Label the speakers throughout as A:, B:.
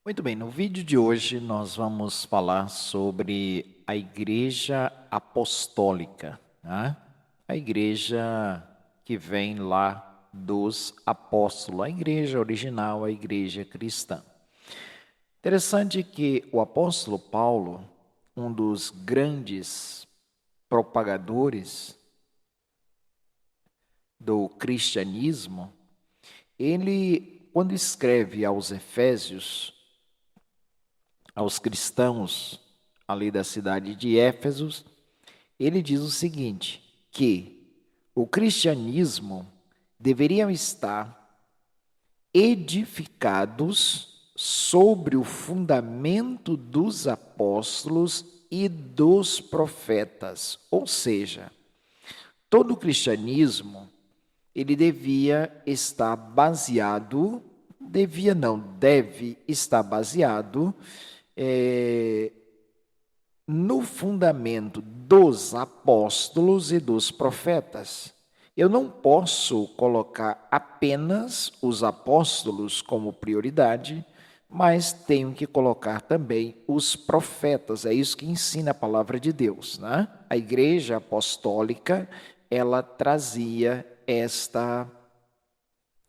A: Muito bem, no vídeo de hoje nós vamos falar sobre a Igreja Apostólica, né? A igreja que vem lá dos apóstolos, a igreja original, a igreja cristã. Interessante que o apóstolo Paulo, um dos grandes propagadores do cristianismo, ele, quando escreve aos Efésios, aos cristãos ali da cidade de Éfeso, ele diz o seguinte, que o cristianismo deveriam estar edificados sobre o fundamento dos apóstolos e dos profetas. Ou seja, todo o cristianismo, ele deve estar baseado no fundamento dos apóstolos e dos profetas. Eu não posso colocar apenas os apóstolos como prioridade, mas tenho que colocar também os profetas. É isso que ensina a palavra de Deus, né? A igreja apostólica, ela trazia esta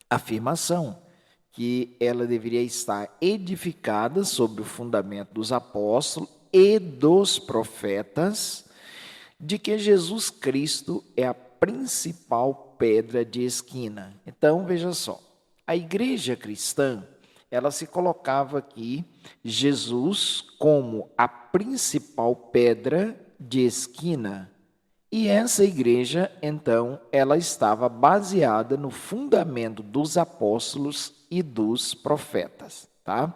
A: afirmação, que ela deveria estar edificada sobre o fundamento dos apóstolos e dos profetas, de que Jesus Cristo é a principal pedra de esquina. Então, veja só, a igreja cristã, ela se colocava aqui, Jesus como a principal pedra de esquina. E essa igreja, então, ela estava baseada no fundamento dos apóstolos e dos profetas, tá?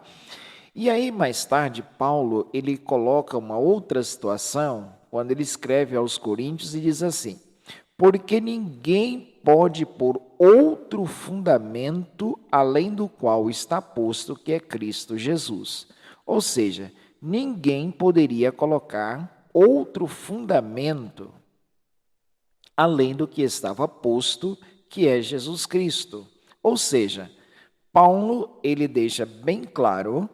A: E aí, mais tarde, Paulo, ele coloca uma outra situação, quando ele escreve aos Coríntios e diz assim, porque ninguém pode pôr outro fundamento além do qual está posto, que é Cristo Jesus. Ou seja, ninguém poderia colocar outro fundamento além do que estava posto, que é Jesus Cristo. Ou seja, Paulo, ele deixa bem claro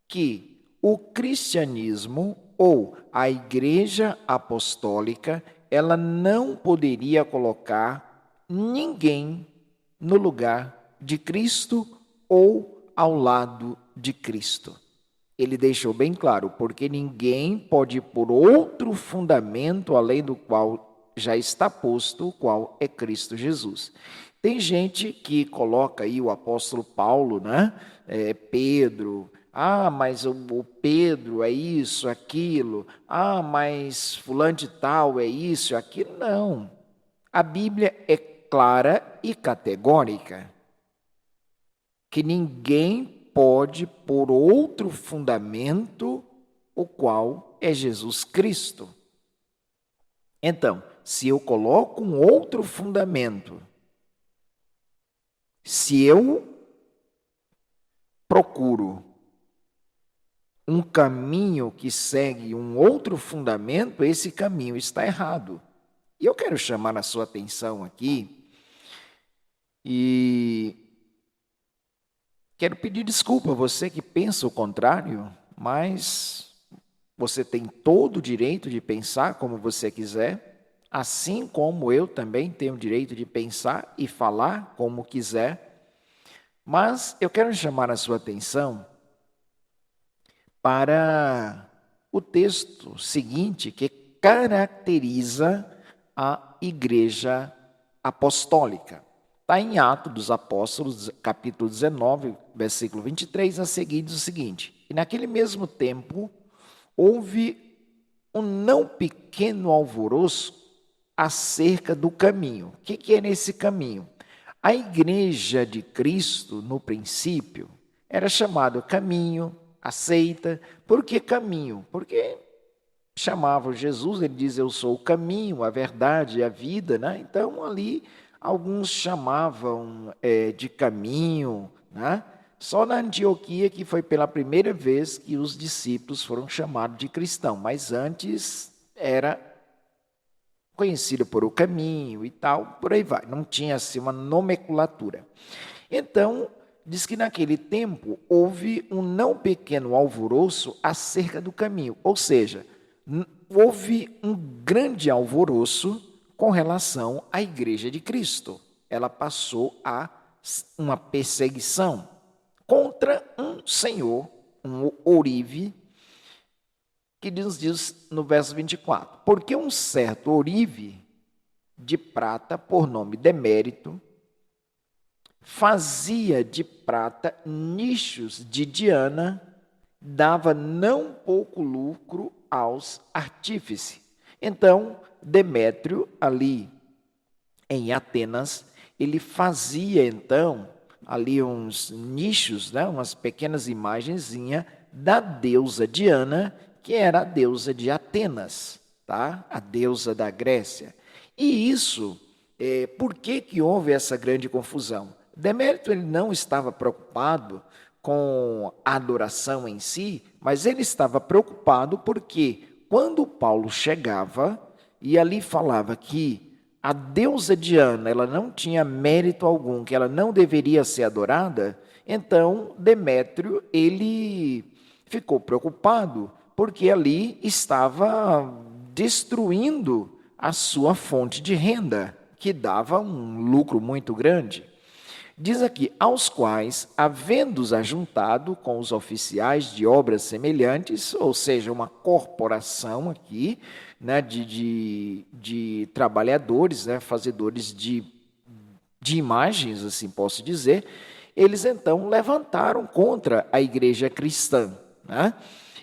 A: que o cristianismo ou a igreja apostólica, ela não poderia colocar ninguém no lugar de Cristo ou ao lado de Cristo. Ele deixou bem claro, porque ninguém pode pôr outro fundamento além do qual já está posto, o qual é Cristo Jesus. Tem gente que coloca aí o apóstolo Paulo, né? Pedro, mas o Pedro é isso, aquilo, mas fulano de tal é isso, aquilo. Não. A Bíblia é clara e categórica, que ninguém pode pôr outro fundamento, o qual é Jesus Cristo. Então, se eu coloco um outro fundamento, se eu procuro um caminho que segue um outro fundamento, esse caminho está errado. E eu quero chamar a sua atenção aqui e quero pedir desculpa a você que pensa o contrário, mas você tem todo o direito de pensar como você quiser, assim como eu também tenho o direito de pensar e falar como quiser. Mas eu quero chamar a sua atenção para o texto seguinte, que caracteriza a igreja apostólica. Está em Atos dos Apóstolos, capítulo 19, versículo 23, a seguir diz o seguinte, e naquele mesmo tempo houve um não pequeno alvoroço acerca do caminho. O que é nesse caminho? A igreja de Cristo, no princípio, era chamado caminho, a seita. Por que caminho? Porque chamavam Jesus, ele diz, eu sou o caminho, a verdade e a vida, né? Então, ali, alguns chamavam de caminho, né? Só na Antioquia que foi pela primeira vez que os discípulos foram chamados de cristão, mas antes era conhecido por o caminho e tal, por aí vai. Não tinha assim uma nomenclatura. Então, diz que naquele tempo houve um não pequeno alvoroço acerca do caminho, ou seja, houve um grande alvoroço com relação à Igreja de Cristo. Ela passou a uma perseguição contra um senhor, um ourive, que nos diz no verso 24: porque um certo ourive de prata, por nome Demérito, fazia de prata nichos de Diana, dava não pouco lucro aos artífices. Então, Demétrio, ali em Atenas, ele fazia então ali uns nichos, né, umas pequenas imagenzinhas da deusa Diana, que era a deusa de Atenas, tá? A deusa da Grécia. E isso, por que houve essa grande confusão? Demérito ele não estava preocupado com a adoração em si, mas ele estava preocupado porque quando Paulo chegava e ali falava que a deusa Diana ela não tinha mérito algum, que ela não deveria ser adorada, então Demétrio ele ficou preocupado porque ali estava destruindo a sua fonte de renda, que dava um lucro muito grande. Diz aqui, aos quais, havendo-os ajuntado com os oficiais de obras semelhantes, ou seja, uma corporação aqui, né, de trabalhadores, né, fazedores de imagens, assim posso dizer, eles então levantaram contra a igreja cristã, né?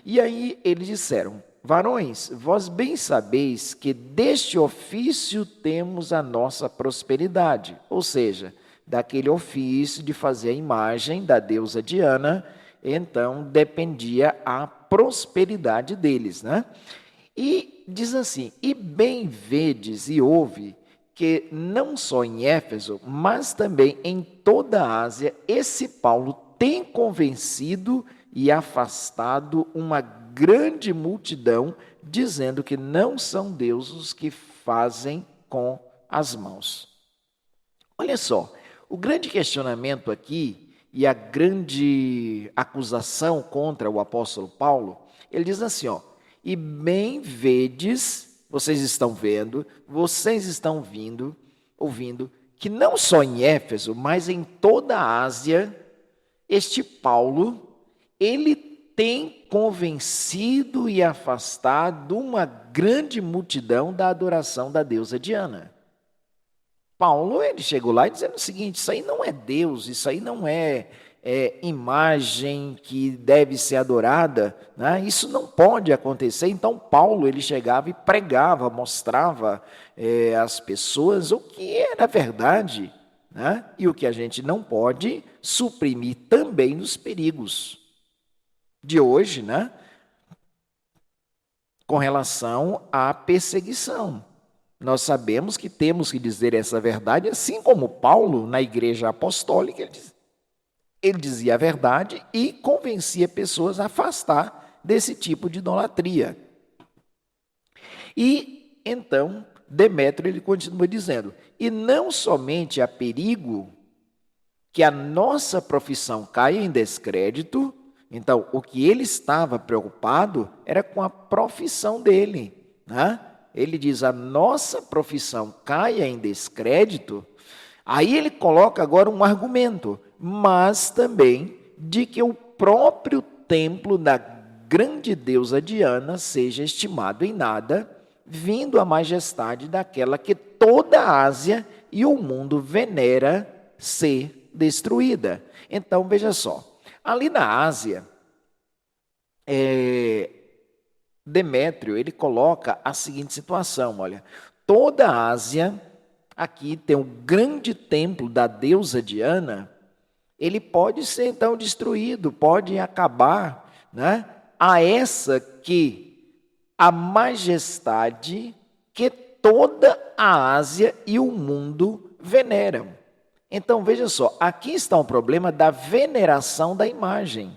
A: E aí eles disseram: varões, vós bem sabeis que deste ofício temos a nossa prosperidade, ou seja, daquele ofício de fazer a imagem da deusa Diana, então dependia a prosperidade deles, né? E diz assim: e bem vedes e ouve que não só em Éfeso, mas também em toda a Ásia, esse Paulo tem convencido e afastado uma grande multidão, dizendo que não são deuses que fazem com as mãos. Olha só, o grande questionamento aqui e a grande acusação contra o apóstolo Paulo, ele diz assim, ó: e bem vedes, vocês estão vendo, vocês estão ouvindo, que não só em Éfeso, mas em toda a Ásia, este Paulo, ele tem convencido e afastado uma grande multidão da adoração da deusa Diana. Paulo, ele chegou lá dizendo o seguinte: isso aí não é Deus, isso aí não é imagem que deve ser adorada, né? Isso não pode acontecer. Então Paulo, ele chegava e pregava, mostrava às pessoas o que era verdade, né? E o que a gente não pode suprimir também nos perigos de hoje, né? Com relação à perseguição. Nós sabemos que temos que dizer essa verdade, assim como Paulo, na igreja apostólica, ele dizia a verdade e convencia pessoas a afastar desse tipo de idolatria. E, então, Demétrio, ele continua dizendo: e não somente há perigo que a nossa profissão caia em descrédito. Então, o que ele estava preocupado era com a profissão dele, né? Ele diz: a nossa profissão caia em descrédito. Aí ele coloca agora um argumento, mas também de que o próprio templo da grande deusa Diana seja estimado em nada, vindo a majestade daquela que toda a Ásia e o mundo venera ser destruída. Então, veja só, ali na Ásia, Demétrio, ele coloca a seguinte situação, olha, toda a Ásia, aqui tem um grande templo da deusa Diana, ele pode ser então destruído, pode acabar, né? A essa que a majestade que toda a Ásia e o mundo veneram. Então, veja só, aqui está o problema da veneração da imagem.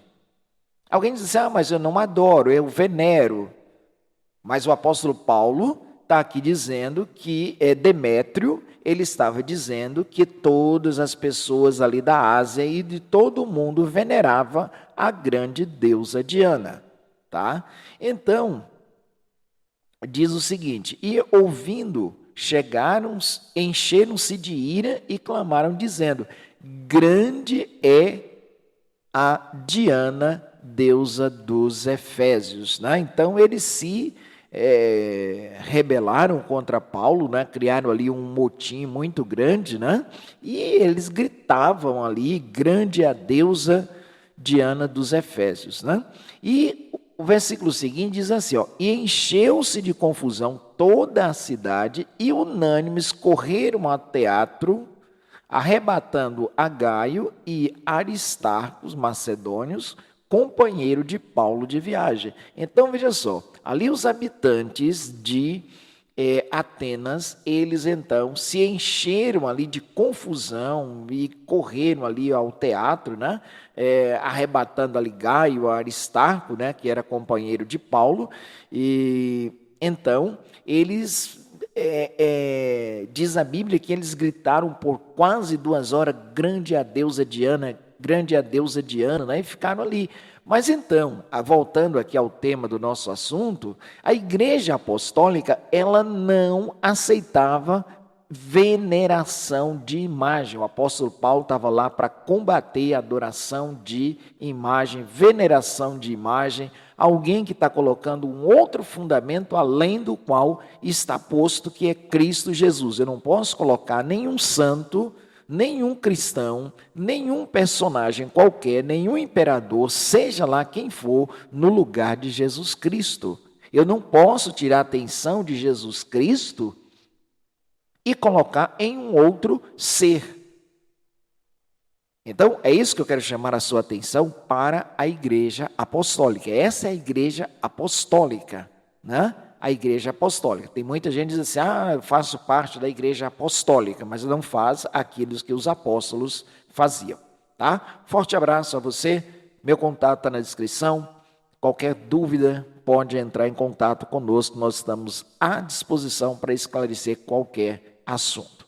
A: Alguém diz assim: mas eu não adoro, eu venero. Mas o apóstolo Paulo está aqui dizendo que Demétrio, ele estava dizendo que todas as pessoas ali da Ásia e de todo o mundo venerava a grande deusa Diana, tá? Então, diz o seguinte: e ouvindo, encheram-se de ira e clamaram, dizendo: grande é a Diana, deusa dos Efésios. Né? Então, eles se rebelaram contra Paulo, né? Criaram ali um motim muito grande, né? E eles gritavam ali: grande é a deusa Diana dos Efésios. Né? E o versículo seguinte diz assim, ó: e encheu-se de confusão toda a cidade, e unânimes correram ao teatro, arrebatando a Gaio e Aristarco, os macedônios, companheiro de Paulo de viagem. Então, veja só, ali os habitantes de Atenas, eles então se encheram ali de confusão e correram ali ao teatro, né? Arrebatando ali Gaio, Aristarco, né? Que era companheiro de Paulo, e então eles, diz a Bíblia que eles gritaram por quase 2 horas, grande é a deusa Diana, grande é a deusa Diana, né? E ficaram ali. Mas então, voltando aqui ao tema do nosso assunto, a Igreja Apostólica, ela não aceitava veneração de imagem. O apóstolo Paulo estava lá para combater a adoração de imagem, veneração de imagem, alguém que está colocando um outro fundamento além do qual está posto, que é Cristo Jesus. Eu não posso colocar nenhum santo, nenhum cristão, nenhum personagem qualquer, nenhum imperador, seja lá quem for, no lugar de Jesus Cristo. Eu não posso tirar a atenção de Jesus Cristo e colocar em um outro ser. Então, é isso que eu quero chamar a sua atenção para a Igreja Apostólica. Essa é a Igreja Apostólica, né? A Igreja Apostólica. Tem muita gente que diz assim, eu faço parte da Igreja Apostólica, mas não faz aquilo que os apóstolos faziam, tá? Forte abraço a você, meu contato está na descrição, qualquer dúvida pode entrar em contato conosco, nós estamos à disposição para esclarecer qualquer assunto.